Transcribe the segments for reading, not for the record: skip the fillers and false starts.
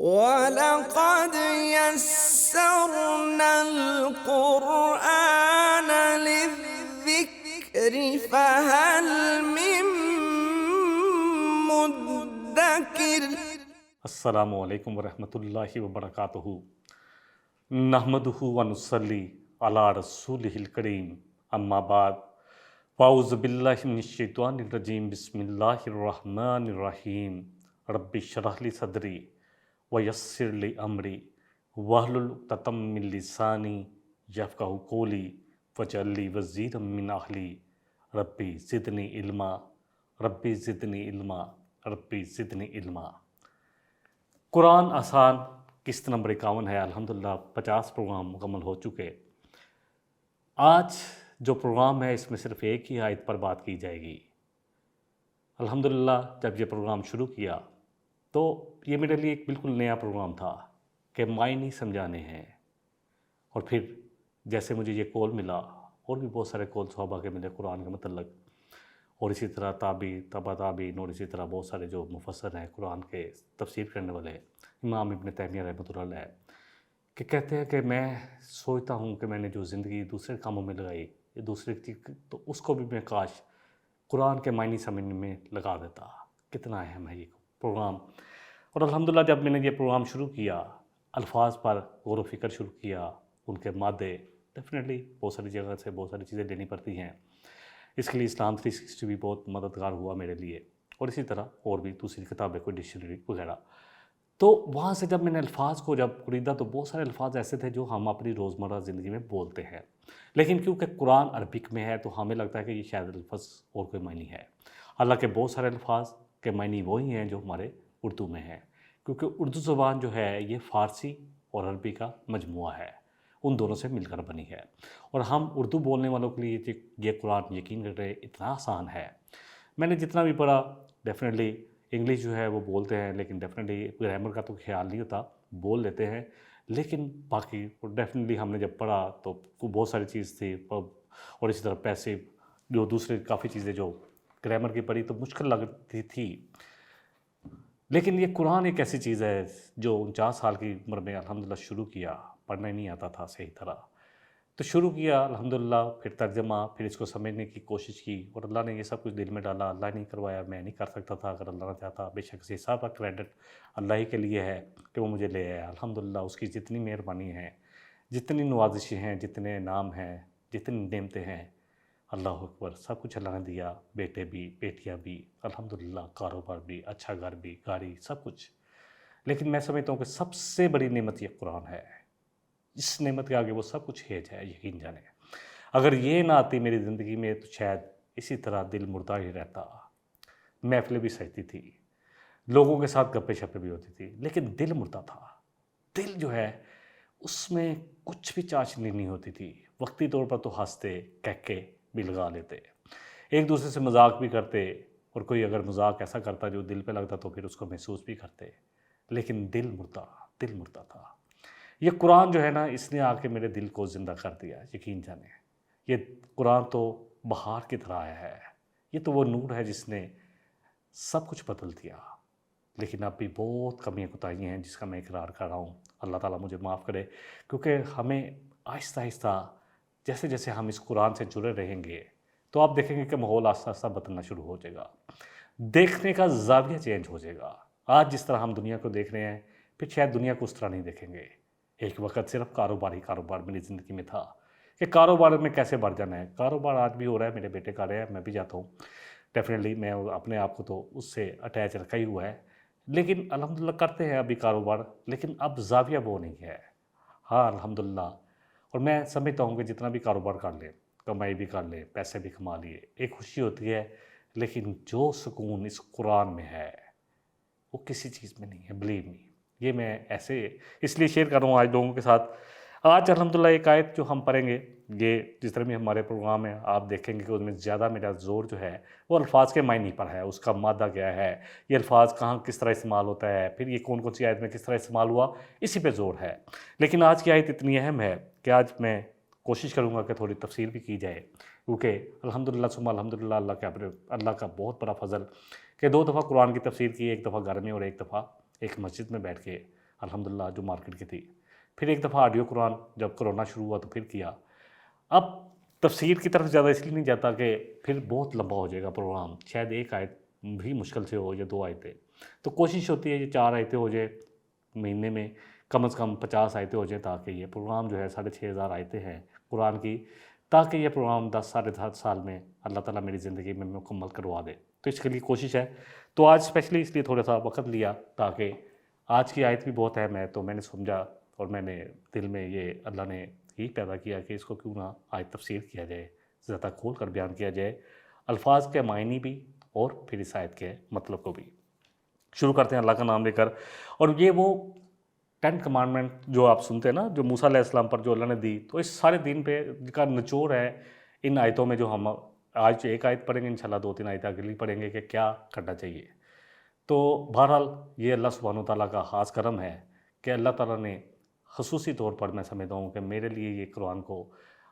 وَلَقَدْ يَسَّرْنَا الْقُرْآنَ لِلذِّكْرِ فَهَلْ مِن مُّدَّكِرٍ۔ السلام علیکم ورحمۃ اللہ وبرکاتہ۔ نحمدہ ونصلی علی رسولہ الکریم، اما بعد، فاعوذ باللہ من الشیطان الرجیم، بسم اللہ الرحمن الرحیم۔ رب اشرح لی صدری ویسر لی امری واحلل عقدۃ من لسانی یفقہوا قولی واجعل لی وزیرا من اہلی ربی زدنی علما ربی زدنی علما ربی زدنی علما۔ قرآن آسان قسط نمبر 51 ہے۔ الحمدللہ 50 پروگرام مکمل ہو چکے۔ آج جو پروگرام ہے اس میں صرف ایک ہی آیت پر بات کی جائے گی۔ الحمدللہ جب یہ پروگرام شروع کیا تو یہ میرے لیے ایک بالکل نیا پروگرام تھا کہ معنی سمجھانے ہیں، اور پھر جیسے مجھے یہ کال ملا، اور بھی بہت سارے کال صحابہ کے ملے قرآن کے متعلق، اور اسی طرح تابعین تبع تابعین، اور اسی طرح بہت سارے جو مفسر ہیں قرآن کے تفسیر کرنے والے، امام ابن تیمیہ رحمۃ اللہ علیہ، کہ کہتے ہیں کہ میں سوچتا ہوں کہ میں نے جو زندگی دوسرے کاموں میں لگائی، یہ دوسرے چیز، تو اس کو بھی میں کاش قرآن کے معنی سمجھنے میں لگا دیتا۔ کتنا اہم ہے یہ پروگرام۔ اور الحمدللہ جب میں نے یہ پروگرام شروع کیا، الفاظ پر غور و فکر شروع کیا، ان کے مادے، ڈیفینیٹلی بہت ساری جگہ سے بہت ساری چیزیں لینی پڑتی ہیں۔ اس کے لیے اسلام 360 بھی بہت مددگار ہوا میرے لیے، اور اسی طرح اور بھی دوسری کتابیں، کوئی ڈکشنری وغیرہ۔ تو وہاں سے جب میں نے الفاظ کو جب خریدا تو بہت سارے الفاظ ایسے تھے جو ہم اپنی روزمرہ زندگی میں بولتے ہیں، لیکن کیونکہ قرآن عربک میں ہے تو ہمیں لگتا ہے کہ یہ شاید الفاظ اور کوئی معنی ہے۔ اللہ کے بہت سارے الفاظ کے معنی وہی ہیں جو ہمارے اردو میں ہیں، کیونکہ اردو زبان جو ہے یہ فارسی اور عربی کا مجموعہ ہے، ان دونوں سے مل کر بنی ہے، اور ہم اردو بولنے والوں کے لیے یہ قرآن یقین کرے اتنا آسان ہے۔ میں نے جتنا بھی پڑھا، ڈیفینیٹلی انگلش جو ہے وہ بولتے ہیں، لیکن ڈیفینیٹلی گرامر کا تو خیال نہیں ہوتا، بول لیتے ہیں، لیکن باقی ڈیفینیٹلی ہم نے جب پڑھا تو بہت ساری چیز تھی، اور اسی طرح پیسے جو دوسرے کافی چیزیں جو گرامر کی پڑھی تو مشکل لگتی تھی۔ لیکن یہ قرآن ایک ایسی چیز ہے جو 49 سال کی عمر میں الحمدللہ شروع کیا، پڑھنا ہی نہیں آتا تھا صحیح طرح، تو شروع کیا الحمدللہ، پھر ترجمہ، پھر اس کو سمجھنے کی کوشش کی، اور اللہ نے یہ سب کچھ دل میں ڈالا۔ اللہ نہیں کروایا، میں نہیں کر سکتا تھا اگر اللہ نہ چاہتا۔ بے شک سے سارا کریڈٹ اللہ ہی کے لیے ہے کہ وہ مجھے لے آیا۔ الحمدللہ اس کی جتنی مہربانی ہے، جتنی نوازشیں ہیں، جتنے انعام ہیں، جتنی نعمتیں ہیں، اللہ اکبر، سب کچھ اللہ نے دیا، بیٹے بھی، بیٹیاں بھی، الحمدللہ کاروبار بھی، اچھا گھر بھی، گاڑی، سب کچھ۔ لیکن میں سمجھتا ہوں کہ سب سے بڑی نعمت یہ قرآن ہے۔ اس نعمت کے آگے وہ سب کچھ ہیج ہے، یقین جانے۔ اگر یہ نہ آتی میری زندگی میں تو شاید اسی طرح دل مردہ ہی رہتا، محفلیں بھی سجتی تھی، لوگوں کے ساتھ گپے شپے بھی ہوتی تھی، لیکن دل مردہ تھا۔ دل جو ہے اس میں کچھ بھی چاشنی نہیں ہوتی تھی۔ وقتی طور پر تو ہنستے، کہکے بھی لگا لیتے، ایک دوسرے سے مذاق بھی کرتے، اور کوئی اگر مذاق ایسا کرتا جو دل پہ لگتا تو پھر اس کو محسوس بھی کرتے، لیکن دل مردہ تھا۔ یہ قرآن جو ہے نا، اس نے آ کے میرے دل کو زندہ کر دیا، یقین جانے۔ یہ قرآن تو بہار کی طرح آیا ہے، یہ تو وہ نور ہے جس نے سب کچھ بدل دیا، لیکن اب بھی بہت کمیاں کوتاہیاں ہیں جس کا میں اقرار کر رہا ہوں۔ اللہ تعالیٰ مجھے معاف کرے، کیونکہ ہمیں آہستہ آہستہ جیسے جیسے ہم اس قرآن سے جڑے رہیں گے تو آپ دیکھیں گے کہ ماحول آہستہ آہستہ بدلنا شروع ہو جائے گا، دیکھنے کا زاویہ چینج ہو جائے گا۔ آج جس طرح ہم دنیا کو دیکھ رہے ہیں، پھر شاید دنیا کو اس طرح نہیں دیکھیں گے۔ ایک وقت صرف کاروبار میری زندگی میں تھا کہ کاروبار میں کیسے بڑھ جانا ہے۔ کاروبار آج بھی ہو رہا ہے، میرے بیٹے کر رہے ہیں، میں بھی جاتا ہوں، ڈیفینیٹلی میں اپنے آپ کو تو اس سے اٹیچ رکھا ہی ہوا ہے، لیکن الحمدللہ کرتے ہیں ابھی کاروبار، لیکن اب زاویہ وہ نہیں ہے۔ ہاں الحمدللہ، اور میں سمجھتا ہوں کہ جتنا بھی کاروبار کر لیں، کمائی بھی کر لیں، پیسے بھی کما لیے، ایک خوشی ہوتی ہے، لیکن جو سکون اس قرآن میں ہے وہ کسی چیز میں نہیں ہے، بلیو می۔ یہ میں ایسے اس لیے شیئر کر رہا ہوں آج لوگوں کے ساتھ۔ آج الحمدللہ ایک آیت جو ہم پڑھیں گے، یہ جس طرح بھی ہمارے پروگرام ہیں آپ دیکھیں گے کہ اس میں زیادہ میرا زور جو ہے وہ الفاظ کے معنی پر ہے، اس کا مادہ کیا ہے، یہ الفاظ کہاں کس طرح استعمال ہوتا ہے، پھر یہ کون سی آیت میں کس طرح استعمال ہوا، اسی پہ زور ہے۔ لیکن آج کی آیت اتنی اہم ہے کہ آج میں کوشش کروں گا کہ تھوڑی تفسیر بھی کی جائے، کیونکہ الحمدللہ ثم الحمدللہ اللہ کا بہت بڑا فضل کہ 2 دفعہ قرآن کی تفسیر کی، ایک دفعہ گھر میں اور ایک دفعہ ایک مسجد میں بیٹھ کے الحمدللہ جو مارکیٹ کی تھی. پھر ایک دفعہ آڈیو قرآن جب کرونا شروع ہوا تو پھر کیا. اب تفسیر کی طرف زیادہ اس لیے نہیں جاتا کہ پھر بہت لمبا ہو جائے گا پروگرام، شاید ایک آیت بھی مشکل سے ہو یا 2 آیتیں. تو کوشش ہوتی ہے یہ 4 آیتیں ہو جائے مہینے میں، کم از کم 50 آیتیں ہو جائیں، تاکہ یہ پروگرام جو ہے 6,500 آیتیں ہیں قرآن کی، تاکہ یہ پروگرام 10 ساڑھے 10 سال میں اللہ تعالیٰ میری زندگی میں مکمل کروا دے. تو اس کے لیے کوشش ہے. تو آج اسپیشلی اس لیے تھوڑا سا وقت لیا تاکہ آج کی آیت بھی بہت ہے. میں نے سمجھا اور میں نے دل میں یہ اللہ نے یہی پیدا کیا کہ اس کو کیوں نہ آیت تفسیر کیا جائے، زیادہ کھول کر بیان کیا جائے، الفاظ کے معنی بھی اور پھر اس آیت کے مطلب کو بھی. شروع کرتے ہیں اللہ کا نام لے کر. اور یہ وہ 10 کمانڈمنٹ جو آپ سنتے ہیں نا، جو موسیٰ علیہ السلام پر جو اللہ نے دی، تو اس سارے دین پہ کا نچوڑ ہے ان آیتوں میں. جو ہم آج ایک آیت پڑھیں گے، انشاءاللہ 2-3 آیتیں اگلی پڑھیں گے کہ کیا کرنا چاہیے. تو بہرحال یہ اللہ سبحانہ و تعالیٰ کا خاص کرم ہے کہ اللہ تعالیٰ نے خصوصی طور پر میں سمجھتا ہوں کہ میرے لیے یہ قرآن کو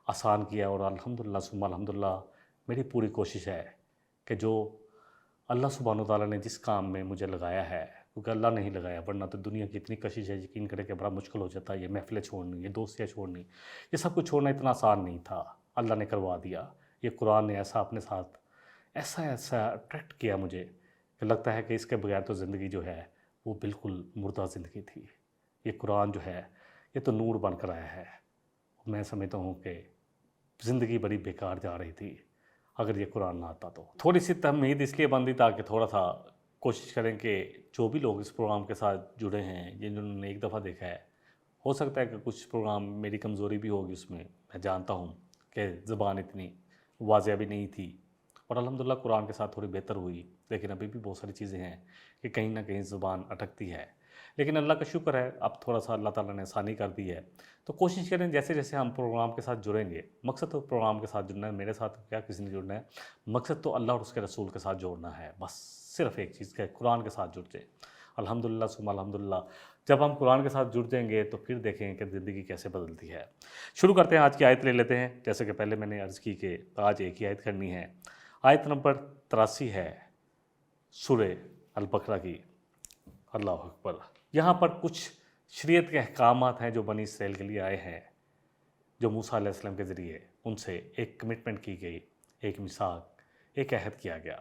آسان کیا. اور الحمدللہ ثم الحمدللہ میری پوری کوشش ہے کہ جو اللہ سبحانہ و تعالیٰ نے جس کام میں مجھے لگایا ہے، کیونکہ اللہ نہیں لگایا، ورنہ تو دنیا کی اتنی کشش ہے، یقین کرے کہ بڑا مشکل ہو جاتا ہے یہ محفلیں چھوڑنی، یہ دوستیاں چھوڑنی، یہ سب کچھ چھوڑنا اتنا آسان نہیں تھا. اللہ نے کروا دیا. یہ قرآن نے ایسا اپنے ساتھ ایسا اٹریکٹ کیا مجھے کہ لگتا ہے کہ اس کے بغیر تو زندگی جو ہے وہ بالکل مردہ زندگی تھی. یہ قرآن جو ہے یہ تو نور بن کر آیا ہے. میں سمجھتا ہوں کہ زندگی بڑی بیکار جا رہی تھی اگر یہ قرآن نہ آتا تو. تھوڑی سی تمہید اس لیے بندی تاکہ تھوڑا سا کوشش کریں کہ جو بھی لوگ اس پروگرام کے ساتھ جڑے ہیں، جنہوں نے ایک دفعہ دیکھا ہے، ہو سکتا ہے کہ کچھ پروگرام میری کمزوری بھی ہوگی اس میں جانتا ہوں کہ زبان اتنی واضح بھی نہیں تھی، اور الحمدللہ قرآن کے ساتھ تھوڑی بہتر ہوئی. لیکن ابھی بھی بہت ساری چیزیں ہیں کہ کہیں نہ کہیں زبان اٹکتی ہے. لیکن اللہ کا شکر ہے اب تھوڑا سا اللہ تعالیٰ نے آسانی کر دی ہے. تو کوشش کریں جیسے جیسے ہم پروگرام کے ساتھ جڑیں گے، مقصد تو پروگرام کے ساتھ جڑنا ہے، میرے ساتھ کیا کسی نے جڑنا ہے، مقصد تو اللہ اور اس کے رسول کے ساتھ جوڑنا ہے. بس صرف ایک چیز کہ قرآن کے ساتھ جڑ جائیں. الحمدللہ ثم الحمدللہ جب ہم قرآن کے ساتھ جڑ جائیں گے تو پھر دیکھیں گے کہ زندگی کیسے بدلتی ہے. شروع کرتے ہیں. آج کی آیت لے لیتے ہیں. جیسے کہ پہلے میں نے عرض کی کہ آج ایک ہی آیت کرنی ہے. آیت نمبر 83 ہے سورہ البقرہ کی. اللہ اکبر. یہاں پر کچھ شریعت کے احکامات ہیں جو بنی اسرائیل کے لیے آئے ہیں، جو موسیٰ علیہ السلام کے ذریعے ان سے ایک کمٹمنٹ کی گئی، ایک میثاق، ایک عہد کیا گیا.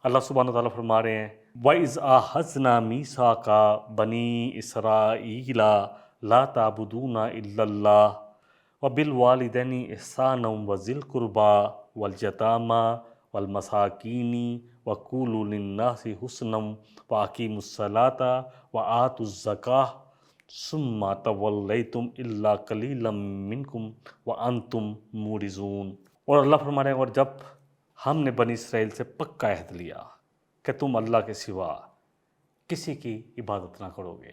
اللہ سبحانہ وتعالیٰ فرما رہے ہیں وَإِذْ أَخَذْنَا مِيثَاقَ بَنِي إِسْرَائِيلَ لَا تَعْبُدُونَ إِلَّا اللَّهَ وَبِالْوَالِدَيْنِ إِحْسَانًا وَذِي الْقُرْبَى وَالْيَتَامَى وَالْمَسَاكِينِ وَقُولُوا لِلنَّاسِ حُسْنًا وَأَقِيمُوا الصَّلَاةَ وَآتُوا الزَّكَاةَ ثُمَّ تَوَلَّيْتُمْ إِلَّا قَلِيلًا مِّنكُمْ وَأَنْتُمْ مُعْرِضُونَ. اور اللہ فرما رہے ہیں اور جب ہم نے بنی اسرائیل سے پکا عہد لیا کہ تم اللہ کے سوا کسی کی عبادت نہ کرو گے،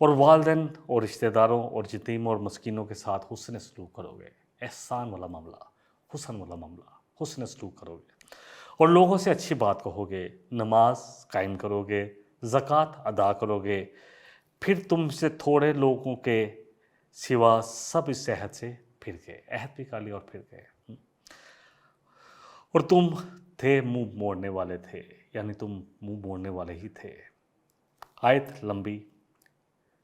اور والدین اور رشتہ داروں اور یتیموں اور مسکینوں کے ساتھ حسن سلوک کرو گے. احسان والا معاملہ، حسن والا معاملہ، حسن سلوک کرو گے، اور لوگوں سے اچھی بات کہو گے، نماز قائم کرو گے، زکوٰۃ ادا کرو گے. پھر تم سے تھوڑے لوگوں کے سوا سب اس عہد سے پھر گئے. عہد بھی کر لیا اور پھر گئے. اور تم تھے منہ موڑنے والے تھے، یعنی تم منہ موڑنے والے ہی تھے. آیت لمبی،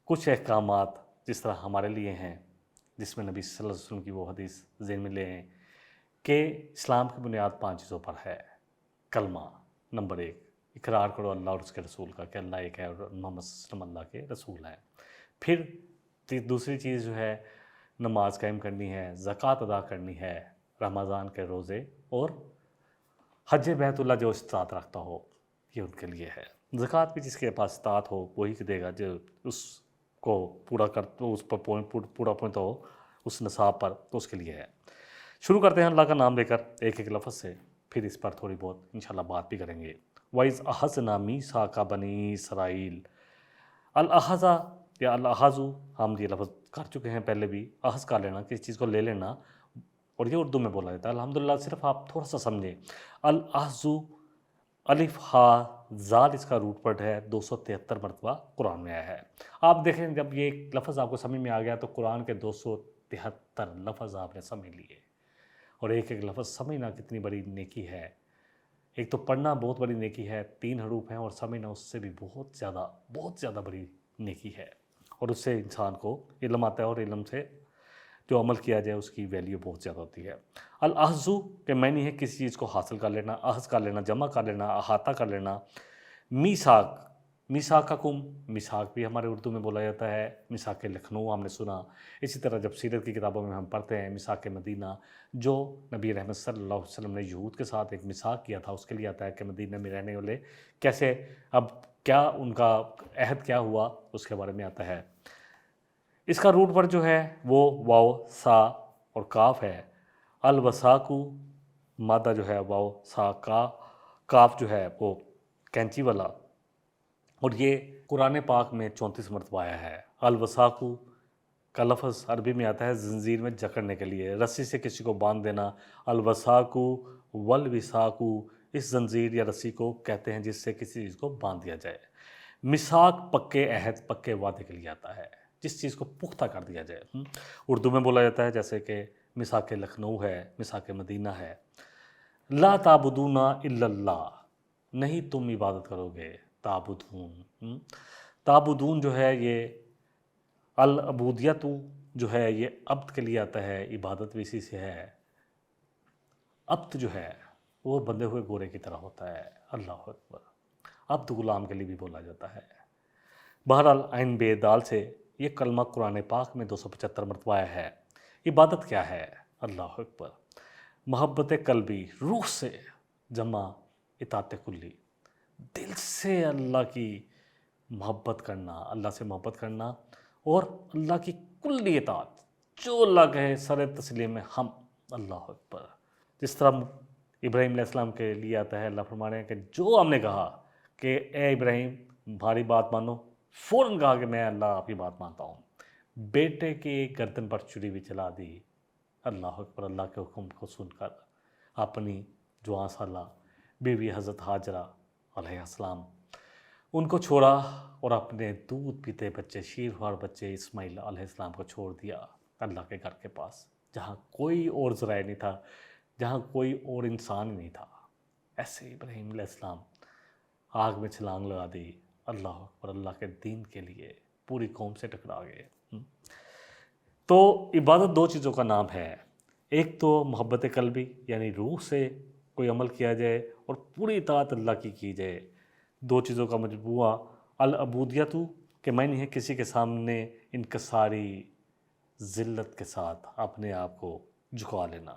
کچھ احکامات جس طرح ہمارے لیے ہیں، جس میں نبی صلی اللہ علیہ وسلم کی وہ حدیث ذہن میں لے ہیں کہ اسلام کی بنیاد 5 چیزوں پر ہے. کلمہ نمبر 1، اقرار کرو اللہ اور اس کے رسول کا کہ اللہ ایک ہے اور محمد صلی اللہ علیہ وسلم اللہ کے رسول ہیں. پھر دوسری چیز جو ہے نماز قائم کرنی ہے، زکوٰۃ ادا کرنی ہے، رمضان کے روزے، اور حج بیت اللہ جو استطاعت رکھتا ہو یہ ان کے لیے ہے. زکوٰۃ بھی جس کے پاس استطاعت ہو وہی دے گا، جو اس کو پورا کر تو اس پر پورا پوائنٹ ہو اس نصاب پر، تو اس کے لیے ہے. شروع کرتے ہیں اللہ کا نام لے کر ایک ایک لفظ سے، پھر اس پر تھوڑی بہت انشاءاللہ بات بھی کریں گے. وَإِذْ أَخَذْنَا مِيثَاقَ بَنِي إِسْرَائِيلَ. الأخذ یا الأخذ ہم یہ لفظ کر چکے ہیں پہلے بھی. اخذ کر لینا، کسی چیز کو لے لینا، اور یہ اردو میں بولا جاتا ہے. الحمدللہ صرف آپ تھوڑا سا سمجھیں. الأخذ الف ہا زال اس کا روٹ ورڈ ہے، 273 مرتبہ قرآن میں آیا ہے. آپ دیکھیں جب یہ لفظ آپ کو سمجھ میں آ گیا تو قرآن کے 273 لفظ آپ نے سمجھ لیے. اور ایک ایک لفظ سمجھنا کتنی بڑی نیکی ہے. ایک تو پڑھنا بہت بڑی نیکی ہے، 3 حروف ہیں، اور سمجھنا اس سے بھی بہت زیادہ بڑی نیکی ہے، اور اس سے انسان کو علم آتا ہے، اور علم سے جو عمل کیا جائے اس کی ویلیو بہت زیادہ ہوتی ہے۔ الاحظو کہ معنی ہے کسی چیز کو حاصل کر لینا، اخذ کر لینا، جمع کر لینا، احاطہ کر لینا۔ میثاق، میثاقکم، میثاق بھی ہمارے اردو میں بولا جاتا ہے، میثاق لکھنؤ ہم نے سنا۔ اسی طرح جب سیرت کی کتابوں میں ہم پڑھتے ہیں میثاق مدینہ، جو نبی رحمت صلی اللہ علیہ وسلم نے یہود کے ساتھ ایک میثاق کیا تھا، اس کے لیے آتا ہے کہ مدینہ میں رہنے والے کیسے، اب کیا ان کا عہد کیا ہوا، اس کے بارے میں آتا ہے۔ اس کا روٹ ورڈ جو ہے وہ واو سا اور کاف ہے۔ الوساکو مادہ جو ہے واو سا کا، کاف جو ہے وہ کینچی والا، اور یہ قرآن پاک میں 34 مرتبہ آیا ہے۔ الوساکو کا لفظ عربی میں آتا ہے زنجیر میں جکڑنے کے لیے، رسی سے کسی کو باندھ دینا۔ الوساکو والوساکو، اس زنجیر یا رسی کو کہتے ہیں جس سے کسی چیز کو باندھ دیا جائے۔ میثاق پکے عہد، پکے وعدے کے لیے آتا ہے، جس چیز کو پختہ کر دیا جائے۔ اردو میں بولا جاتا ہے جیسے کہ میثاق لکھنؤ ہے، میثاق مدینہ ہے۔ لا تعبدون الا اللہ، نہیں تم عبادت کرو گے، تعبدون، تعبدون جو ہے یہ العبودیت جو ہے یہ عبد کے لیے آتا ہے، عبادت بھی اسی سے ہے۔ عبد جو ہے وہ بندھے ہوئے گورے کی طرح ہوتا ہے، اللہ اکبر۔ عبد غلام کے لیے بھی بولا جاتا ہے۔ بہرحال عین بے دال سے یہ کلمہ قرآن پاک میں 275 مرتبہ آیا ہے۔ عبادت کیا ہے؟ اللہ اکبر۔ محبت قلبی، روح سے جمع اطاعت کلی، دل سے اللہ کی محبت کرنا، اللہ سے محبت کرنا، اور اللہ کی کلی اطاعت، جو اللہ کہے سر تسلیم میں ہم، اللہ اکبر۔ جس طرح ابراہیم علیہ السلام کے لیے آتا ہے، اللہ فرمانے ہیں کہ جو ہم نے کہا کہ اے ابراہیم ہماری بات مانو، فوراً کہا کہ میں اللہ آپ کی بات مانتا ہوں۔ بیٹے کی گردن پر چھری بھی چلا دی، اللہ اکبر، اللہ کے حکم کو سن کر اپنی جوان سالہ بیوی حضرت ہاجرہ علیہ السلام ان کو چھوڑا، اور اپنے دودھ پیتے بچے، شیروار بچے اسماعیل علیہ السلام کو چھوڑ دیا اللہ کے گھر کے پاس، جہاں کوئی اور ذرائع نہیں تھا، جہاں کوئی اور انسان ہی نہیں تھا۔ ایسے ابراہیم علیہ السلام آگ میں چھلانگ لگا دی، اللہ اکبر، اللہ کے دین کے لیے پوری قوم سے ٹکرا گئے۔ تو عبادت دو چیزوں کا نام ہے، ایک تو محبت قلبی یعنی روح سے کوئی عمل کیا جائے، اور پوری اطاعت اللہ کی جائے، دو چیزوں کا مجموعہ۔ العبودیت کہ معنی ہے کسی کے سامنے انکساری، ذلت کے ساتھ اپنے آپ کو جھکا لینا۔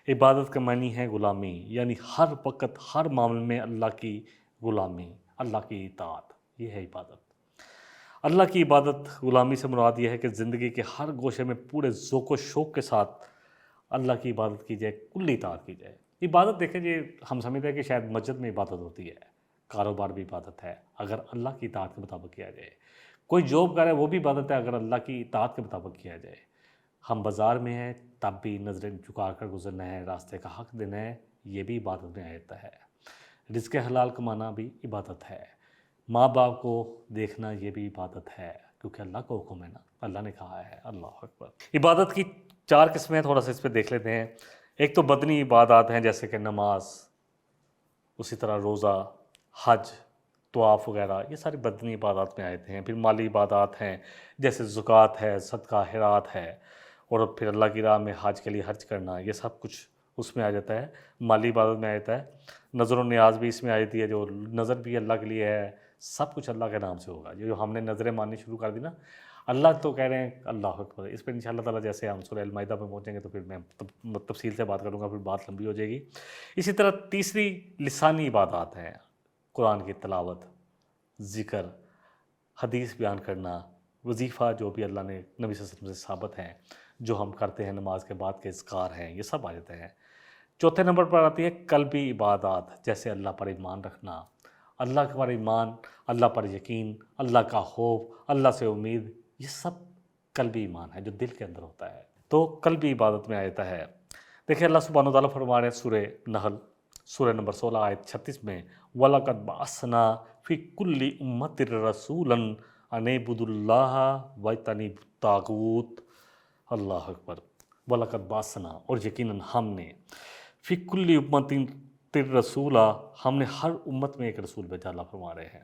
عبادت کا معنی ہے غلامی، یعنی ہر وقت ہر معاملے میں اللہ کی غلامی، اللہ کی اطاعت، یہ ہے عبادت۔ اللہ کی عبادت غلامی سے مراد یہ ہے کہ زندگی کے ہر گوشے میں پورے ذوق و شوق کے ساتھ اللہ کی عبادت کی جائے، کلی اطاعت کی جائے۔ عبادت دیکھیں جی، ہم سمجھتے ہیں کہ شاید مسجد میں عبادت ہوتی ہے، کاروبار بھی عبادت ہے اگر اللہ کی اطاعت کے مطابق کیا جائے، کوئی جاب کرے وہ بھی عبادت ہے اگر اللہ کی اطاعت کے مطابق کیا جائے۔ ہم بازار میں ہیں تب بھی نظریں جھکا کر گزرنا ہے، راستے کا حق دینا ہے، یہ بھی عبادت میں آ جاتا ہے۔ رزق حلال کمانا بھی عبادت ہے، ماں باپ کو دیکھنا یہ بھی عبادت ہے، کیونکہ اللہ کا حکم ہے نا، اللہ نے کہا ہے، اللہ اکبر۔ عبادت کی 4 قسمیں تھوڑا سا اس پہ دیکھ لیتے ہیں۔ ایک تو بدنی عبادات ہیں جیسے کہ نماز، اسی طرح روزہ، حج، طواف وغیرہ، یہ ساری بدنی عبادات میں آتے ہیں۔ پھر مالی عبادات ہیں جیسے زکوٰۃ ہے، صدقہ خیرات ہے، اور پھر اللہ کی راہ میں حج کے لیے حج کرنا، یہ سب کچھ اس میں آ جاتا ہے، مالی عبادت میں آ جاتا ہے۔ نظر و نیاز بھی اس میں آ جاتی ہے، جو نظر بھی اللہ کے لیے ہے، سب کچھ اللہ کے نام سے ہوگا۔ جو ہم نے نظریں ماننی شروع کر دی نا، اللہ تو کہہ رہے ہیں اللہ اکبر، اس پہ انشاءاللہ تعالیٰ جیسے ہم سورہ المائدہ پہ پہنچیں گے تو پھر میں تفصیل سے بات کروں گا، پھر بات لمبی ہو جائے گی۔ اسی طرح تیسری لسانی عبادات ہیں، قرآن کی تلاوت، ذکر، حدیث بیان کرنا، وظیفہ جو بھی اللہ نے نبی صلی اللہ علیہ وسلم سے ثابت ہیں، جو ہم کرتے ہیں نماز کے بعد کے اذکار ہیں، یہ سب آ جاتے ہیں۔ چوتھے نمبر پر آتی ہے قلبی عبادات، جیسے اللہ پر ایمان رکھنا، اللہ پر ایمان، اللہ پر یقین، اللہ کا خوف، اللہ سے امید، یہ سب قلبی ایمان ہے جو دل کے اندر ہوتا ہے، تو قلبی عبادت میں آ جاتا ہے۔ دیکھیں اللہ سبحانہ وتعالیٰ فرما رہے ہیں سورہ نحل، سورہ نمبر 16 آیت 36 میں، وَلَقَدْ بَعَثْنَا فِي كُلِّ أُمَّةٍ رَسُولًا أَنِ اعْبُدُوا اللَّهَ وَاجْتَنِبُوا الطَّاغُوتَ، اللہ اکبر۔ وَلَقَدْ بَعَثْنَا، اور یقیناً ہم نے، فی کل امت رسولہ، ہم نے ہر امت میں ایک رسول بھیجا، اللہ فرما رہے ہیں۔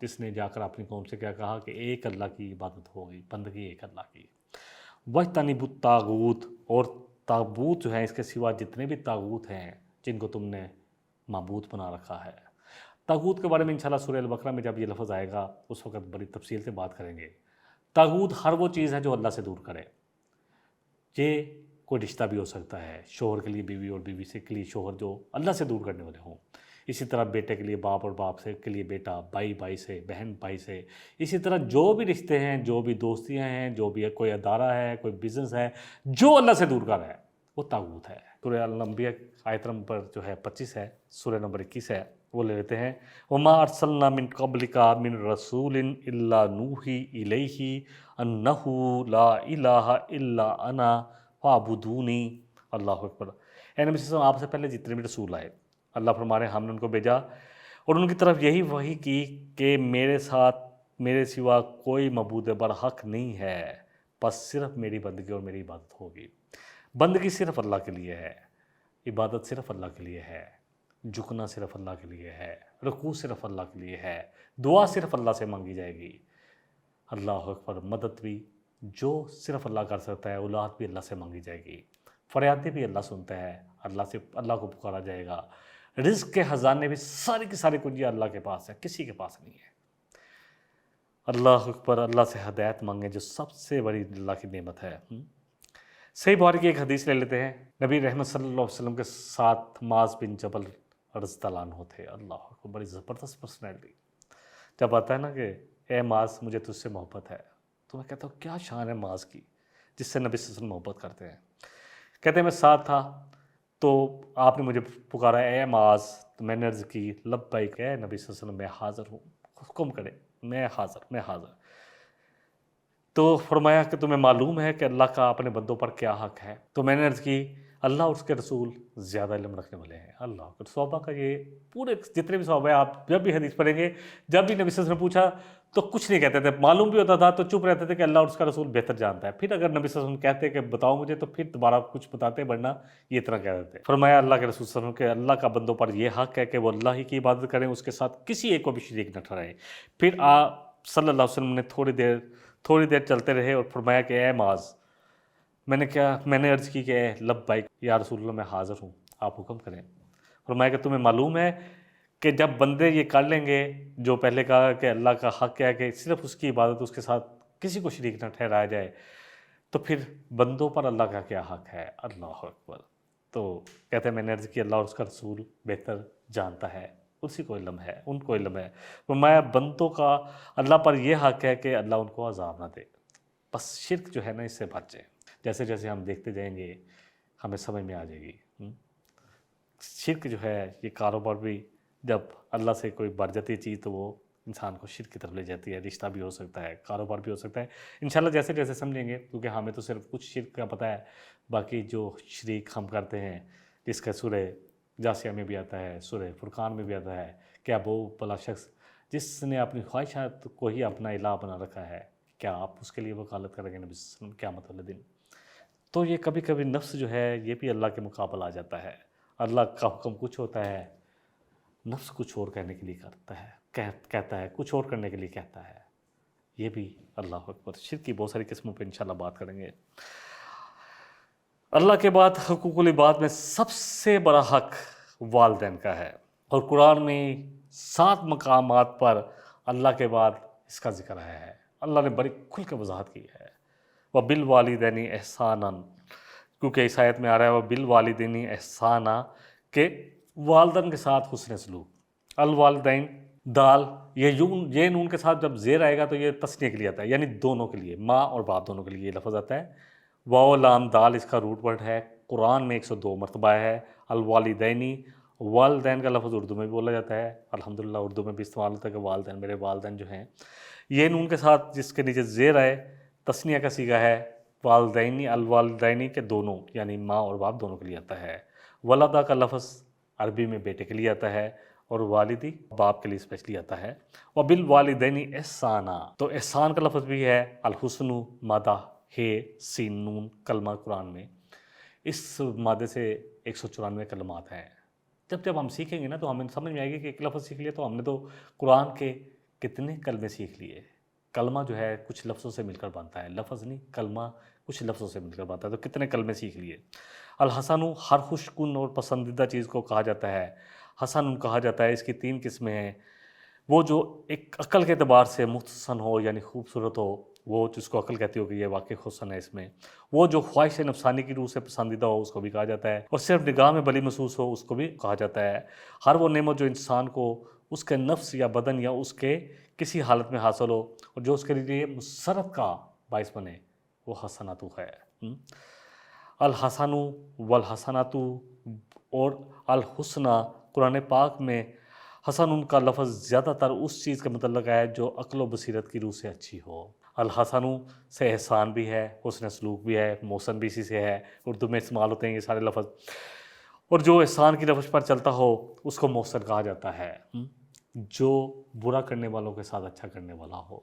جس نے جا کر اپنی قوم سے کیا کہا کہ ایک اللہ کی عبادت ہوگی، بندگی ایک اللہ کی۔ وَاجْتَنِبُوا الطَّاغُوتَ، اور تاغوت جو ہیں اس کے سوا جتنے بھی تاغوت ہیں جن کو تم نے معبود بنا رکھا ہے۔ تاغوت کے بارے میں انشاءاللہ سورہ البقرہ میں جب یہ لفظ آئے گا اس وقت بڑی تفصیل سے بات کریں گے۔ تاغوت ہر وہ چیز ہے جو اللہ سے دور کرے۔ یہ کوئی رشتہ بھی ہو سکتا ہے، شوہر کے لیے بیوی اور بیوی سے کے لیے شوہر جو اللہ سے دور کرنے والے ہوں، اسی طرح بیٹے کے لیے باپ اور باپ سے کے لیے بیٹا، بھائی بھائی سے، بہن بھائی سے، اسی طرح جو بھی رشتے ہیں، جو بھی دوستیاں ہیں، جو بھی کوئی ادارہ ہے، کوئی بزنس ہے جو اللہ سے دور کر ہے وہ تاغوت ہے۔ سورہ الانبیاء آیت نمبر جو ہے 25 ہے، سورہ نمبر 21 ہے، وہ لے لیتے ہیں۔ وَمَا أَرْسَلْنَا مِن قَبْلِكَ مِن رَسُولٍ إِلَّا نُوحِي إِلَيْهِ أَنَّهُ لَا إِلَٰهَ إِلَّا أَنَا فَاعْبُدُونِي۔ اللہ اکبر۔ اے نبی صلی اللہ علیہ وسلم، آپ سے پہلے جتنے بھی رسول آئے اللہ فرما رہے ہیں ہم نے ان کو بھیجا اور ان کی طرف یہی وحی کی کہ میرے ساتھ میرے سوا کوئی معبود برحق نہیں ہے، بس صرف میری بندگی اور میری عبادت ہوگی۔ بندگی صرف اللہ کے لیے ہے، عبادت صرف اللہ کے لیے ہے، جھکنا صرف اللہ کے لیے ہے، رکوع صرف اللہ کے لیے ہے، دعا صرف اللہ سے مانگی جائے گی۔ اللہ اکبر۔ مدد بھی جو صرف اللہ کر سکتا ہے، اولاد بھی اللہ سے مانگی جائے گی، فریادیں بھی اللہ سنتا ہے، اللہ کو پکارا جائے گا۔ رزق کے خزانے بھی ساری کی ساری کنجیاں اللہ کے پاس ہے، کسی کے پاس نہیں ہے۔ اللہ اکبر۔ اللہ سے ہدایت مانگیں جو سب سے بڑی اللہ کی نعمت ہے۔ صحیح بخاری کی ایک حدیث لے لیتے ہیں۔ نبی رحمت صلی اللہ علیہ وسلم کے ساتھ معاذ بن جبل رضی اللہ عنہ تھے۔ اللہ اکبر، بڑی زبردست پرسنالٹی۔ جب آتا ہے نا کہ اے معاذ مجھے تجھ سے محبت ہے، تو میں کہتا ہوں کیا شان ہے معاذ کی جس سے نبی صلی اللہ علیہ وسلم محبت کرتے ہیں۔ کہتے ہیں میں ساتھ تھا تو آپ نے مجھے پکارا اے معاذ، تو میں نے عرض کی لبیک اے نبی صلی اللہ علیہ وسلم، میں حاضر ہوں، حکم کرے، میں حاضر۔ تو فرمایا کہ تمہیں معلوم ہے کہ اللہ کا اپنے بندوں پر کیا حق ہے؟ تو میں نے عرض کی اللہ اور اس کے رسول زیادہ علم رکھنے والے ہیں۔ اللہ اکبر۔ صحابہ کا یہ پورے جتنے بھی صحابہ ہیں، آپ جب بھی حدیث پڑھیں گے، جب بھی نبی صلی اللہ علیہ وسلم نے پوچھا تو کچھ نہیں کہتے تھے، معلوم بھی ہوتا تھا تو چپ رہتے تھے کہ اللہ اور اس کا رسول بہتر جانتا ہے۔ پھر اگر نبی صلی اللہ علیہ وسلم کہتے کہ بتاؤ مجھے تو پھر دوبارہ کچھ بتاتے، ورنہ یہ اتنا کہہ دیتے۔ فرمایا اللہ کے رسول صلی اللہ علیہ وسلم کہ اللہ کا بندوں پر یہ حق ہے کہ وہ اللہ ہی کی عبادت کریں، اس کے ساتھ کسی ایک کو بھی شریک نہ ٹھہرائیں۔ پھر آپ صلی اللہ علیہ وسلم نے تھوڑی دیر چلتے رہے اور فرمایا کہ اے معاذ، میں نے عرض کی کہ اے لبیک یا رسول اللہ، میں حاضر ہوں، آپ حکم کریں۔ فرمایا کہ تمہیں معلوم ہے کہ جب بندے یہ کر لیں گے جو پہلے کہا کہ اللہ کا حق ہے کہ صرف اس کی عبادت، اس کے ساتھ کسی کو شریک نہ ٹھہرایا جائے، تو پھر بندوں پر اللہ کا کیا حق ہے؟ اللہ اکبر۔ تو کہتے ہیں میں نے عرض کی اللہ اور اس کا رسول بہتر جانتا ہے، اسی کو علم ہے، ان کو علم ہے۔ فرمایا بندوں کا اللہ پر یہ حق ہے کہ اللہ ان کو عذاب نہ دے، بس شرک جو ہے نا اس سے بچ جائے۔ جیسے جیسے ہم دیکھتے جائیں گے ہمیں سمجھ میں آ جائے گی۔ شرک جو ہے یہ کاروبار بھی جب اللہ سے کوئی بڑھ جاتی ہے چیز تو وہ انسان کو شرک کی طرف لے جاتی ہے، رشتہ بھی ہو سکتا ہے، کاروبار بھی ہو سکتا ہے۔ انشاءاللہ جیسے جیسے سمجھیں گے، کیونکہ ہمیں تو صرف کچھ شرک کا پتہ ہے، باقی جو شریک ہم کرتے ہیں جس کا سورہ جاسیہ میں بھی آتا ہے، سورہ فرقان میں بھی آتا ہے کہ اب وہ بلا شخص جس نے اپنی خواہشات کو ہی اپنا الہ بنا رکھا ہے، کیا آپ اس کے لیے وکالت کریں گے نبی صلی اللہ علیہ وسلم قیامت والے دن؟ تو یہ کبھی کبھی نفس جو ہے یہ بھی اللہ کے مقابل آ جاتا ہے۔ اللہ کا حکم کچھ ہوتا ہے، نفس کچھ اور کہنے کے لیے کہتا ہے، کچھ اور کرنے کے لیے کہتا ہے۔ یہ بھی اللہ اکبر۔ شرک کی بہت ساری قسموں پہ انشاءاللہ بات کریں گے۔ اللہ کے بعد حقوق العباد میں سب سے بڑا حق والدین کا ہے، اور قرآن میں 7 مقامات پر اللہ کے بعد اس کا ذکر ہے۔ اللہ نے بڑی کھل کے وضاحت کی ہے۔ وَبِالْوَالِدَيْنِ إِحْسَانًا، کیونکہ اس آیت میں آ رہا ہے وَبِالْوَالِدَيْنِ إِحْسَانًا کہ والدین کے ساتھ حسن سلوک۔ الوالدین دال یہ نون کے ساتھ جب زیر آئے گا تو یہ تسنیہ کے لیے آتا ہے، یعنی دونوں کے لیے، ماں اور باپ دونوں کے لیے یہ لفظ آتا ہے۔ واو لام دال اس کا روٹ ورڈ ہے، قرآن میں 102 مرتبہ ہے۔ الوالدینی، والدین کا لفظ اردو میں بھی بولا جاتا ہے، الحمدللہ اردو میں بھی استعمال ہوتا ہے کہ والدین، میرے والدین جو ہیں۔ یہ نون کے ساتھ جس کے نیچے زیر آئے تسنیہ کا صیغہ ہے، والدینی، الوالدینی کے دونوں، یعنی ماں اور باپ دونوں کے لیے آتا ہے۔ ولدہ کا لفظ عربی میں بیٹے کے لیے آتا ہے، اور والدی باپ کے لیے اسپیشلی آتا ہے۔ وَبِالْوَالِدَيْنِ إِحْسَانًا، تو احسان کا لفظ بھی ہے، الحسن مادہ ہے سین نون کلمہ قرآن میں، اس مادے سے 194 کلمات ہیں۔ جب ہم سیکھیں گے نا تو ہمیں سمجھ میں آئے گی کہ ایک لفظ سیکھ لیا تو ہم نے تو قرآن کے کتنے کلمے سیکھ لیے. کلمہ جو ہے کچھ لفظوں سے مل کر بنتا ہے، لفظ نہیں، کلمہ کچھ لفظوں سے مل کر بنتا ہے، تو کتنے کلمے سیکھ لیے. الحسن ہر خوش کن اور پسندیدہ چیز کو کہا جاتا ہے. حسن کہا جاتا ہے، اس کی 3 قسمیں ہیں. وہ جو ایک عقل کے اعتبار سے متحسن ہو یعنی خوبصورت ہو، وہ جس کو عقل کہتی ہو کہ یہ واقعی حسن ہے اس میں. وہ جو خواہش نفسانی کی روح سے پسندیدہ ہو اس کو بھی کہا جاتا ہے. اور صرف نگاہ میں بھلی محسوس ہو اس کو بھی کہا جاتا ہے. ہر وہ نعمت جو انسان کو اس کے نفس یا بدن یا اس کے کسی حالت میں حاصل ہو اور جو اس کے لیے مسرت کا باعث بنے، وہ حسنات ہے. الحسن والحسنات اور الحسنہ قرآن پاک میں حسن کا لفظ زیادہ تر اس چیز کا متعلق ہے جو عقل و بصیرت کی روح سے اچھی ہو. الحسن سے احسان بھی ہے، حسن سلوک بھی ہے، محسن بھی اسی سے ہے. اردو میں استعمال ہوتے ہیں یہ سارے لفظ. اور جو احسان کی روش پر چلتا ہو اس کو محسن کہا جاتا ہے. جو برا کرنے والوں کے ساتھ اچھا کرنے والا ہو،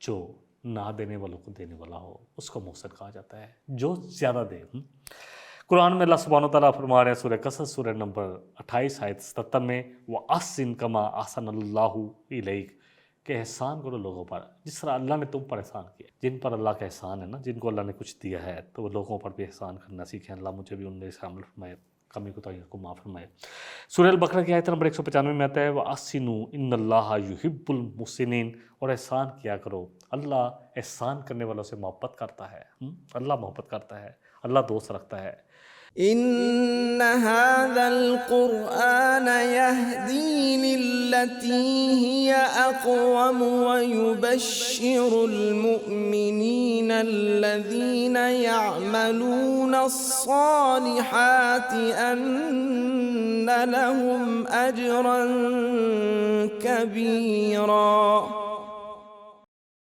جو نہ دینے والوں کو دینے والا ہو، اس کو محسن کہا جاتا ہے، جو زیادہ دے. قرآن میں اللہ سبحانہ وتعالیٰ فرما رہے ہیں سورہ قصص سورہ نمبر 28 آیت 77 میں، وَأَحْسِن كَمَا أَحْسَنَ اللَّهُ إِلَيْكَ، کہ احسان کرو لوگوں پر جس طرح اللہ نے تم پر احسان کیا. جن پر اللہ کا احسان ہے نا، جن کو اللہ نے کچھ دیا ہے تو وہ لوگوں پر بھی احسان کرنا سیکھیں. اللہ مجھے بھی ان میں سے عمل فرمائے، کمی کوتاہیوں کو معاف فرمائے. سورہ البقرہ کی آیت نمبر 195 میں آتا ہے، وَأَحْسِنُوا إِنَّ اللَّهَ يُحِبُّ الْمُحْسِنِينَ، اور احسان کیا کرو، اللہ احسان کرنے والوں سے محبت کرتا ہے. اللہ محبت کرتا ہے، اللہ دوست رکھتا ہے. إن هذا القرآن يهدي للتي هي أقوم ويبشر المؤمنين الذين يعملون الصالحات أن لهم أجرا كبيرا.